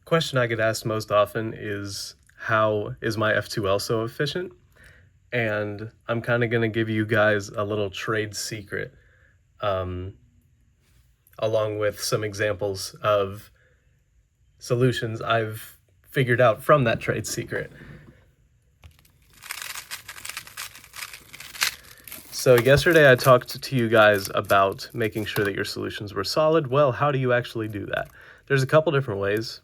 Question I get asked most often is, how is my F2L so efficient? And I'm kind of going to give you guys a little trade secret, along with some examples of solutions I've figured out from that trade secret. So yesterday I talked to you guys about making sure that your solutions were solid. Well, how do you actually do that? There's a couple different ways.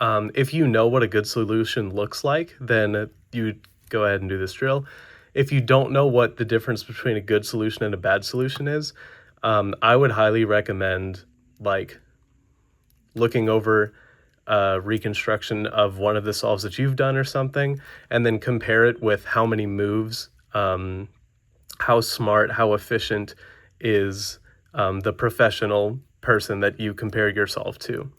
If you know what a good solution looks like, then you go ahead and do this drill. If you don't know what the difference between a good solution and a bad solution is, I would highly recommend looking over a reconstruction of one of the solves that you've done or something, and then compare it with how many moves, how smart, how efficient is the professional person that you compare your solve to.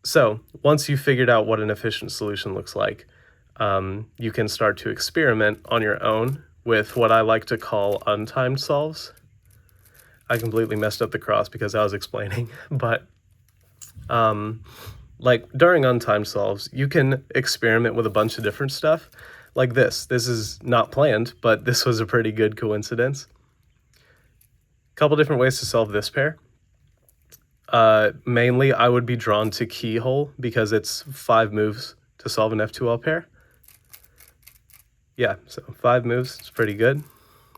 So once you've figured out what an efficient solution looks like, you can start to experiment on your own with what I like to call untimed solves. I completely messed up the cross because I was explaining, but during untimed solves, you can experiment with a bunch of different stuff like this. This is not planned, but this was a pretty good coincidence. A couple different ways to solve this pair. Mainly, I would be drawn to keyhole because it's 5 moves to solve an F2L pair. Yeah, so 5 moves, it's pretty good.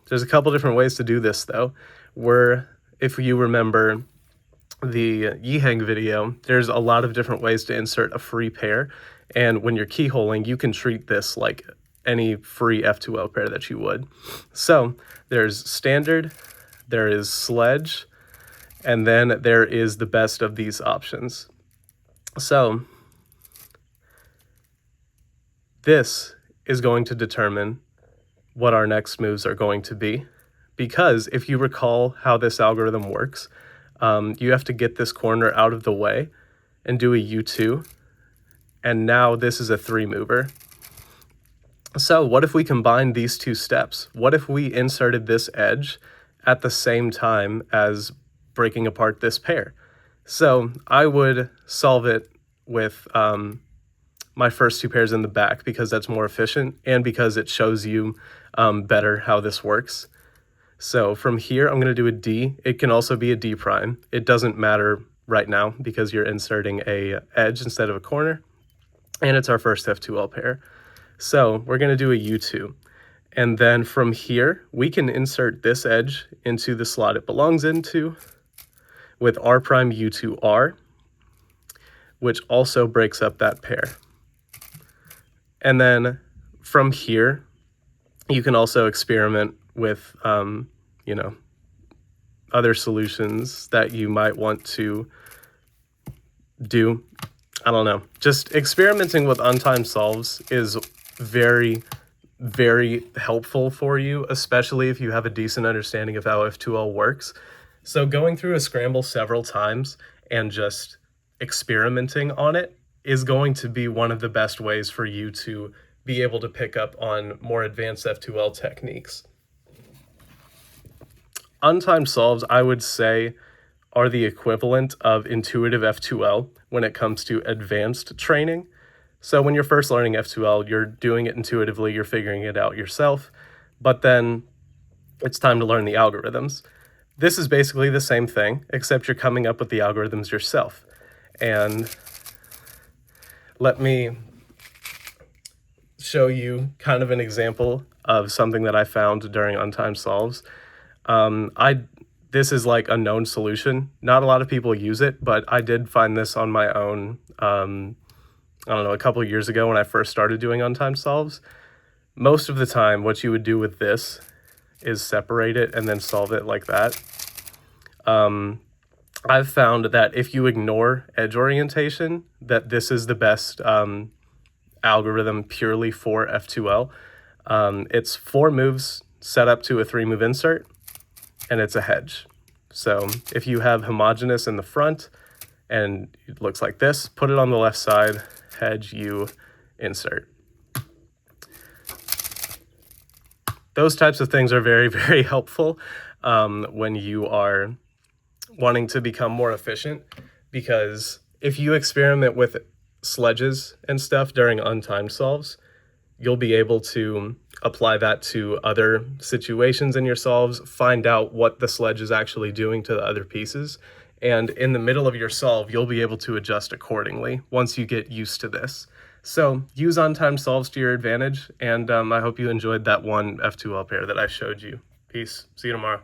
There's a couple different ways to do this, though. If you remember the Yiheng video, there's a lot of different ways to insert a free pair. And when you're keyholing, you can treat this like any free F2L pair that you would. So there's standard, there is sledge, and then there is the best of these options. So this is going to determine what our next moves are going to be. Because if you recall how this algorithm works, you have to get this corner out of the way and do a U2. And now this is a 3-mover. So what if we combine these two steps? What if we inserted this edge at the same time as breaking apart this pair? So I would solve it with my first 2 pairs in the back because that's more efficient and because it shows you better how this works. So from here, I'm going to do a D. It can also be a D prime. It doesn't matter right now because you're inserting a edge instead of a corner. And it's our first F2L pair. So we're going to do a U2. And then from here, we can insert this edge into the slot it belongs into with R prime U2R, which also breaks up that pair. And then from here, you can also experiment with, other solutions that you might want to do. I don't know. Just experimenting with untimed solves is very, very helpful for you, especially if you have a decent understanding of how F2L works. So going through a scramble several times and just experimenting on it is going to be one of the best ways for you to be able to pick up on more advanced F2L techniques. Untimed solves, I would say, are the equivalent of intuitive F2L when it comes to advanced training. So when you're first learning F2L, you're doing it intuitively, you're figuring it out yourself, but then it's time to learn the algorithms. This is basically the same thing, except you're coming up with the algorithms yourself. And let me show you kind of an example of something that I found during untimed solves. This is like a known solution. Not a lot of people use it, but I did find this on my own, a couple of years ago when I first started doing untimed solves. Most of the time, what you would do with this is separate it and then solve it like that. I've found that if you ignore edge orientation, that this is the best algorithm purely for F2L. It's 4 moves set up to a 3-move insert, and it's a hedge. So if you have homogeneous in the front and it looks like this, put it on the left side, hedge, you insert. Those types of things are very, very helpful when you are wanting to become more efficient, because if you experiment with sledges and stuff during untimed solves, you'll be able to apply that to other situations in your solves, find out what the sledge is actually doing to the other pieces, and in the middle of your solve, you'll be able to adjust accordingly once you get used to this. So use untimed solves to your advantage, and I hope you enjoyed that one F2L pair that I showed you. Peace. See you tomorrow.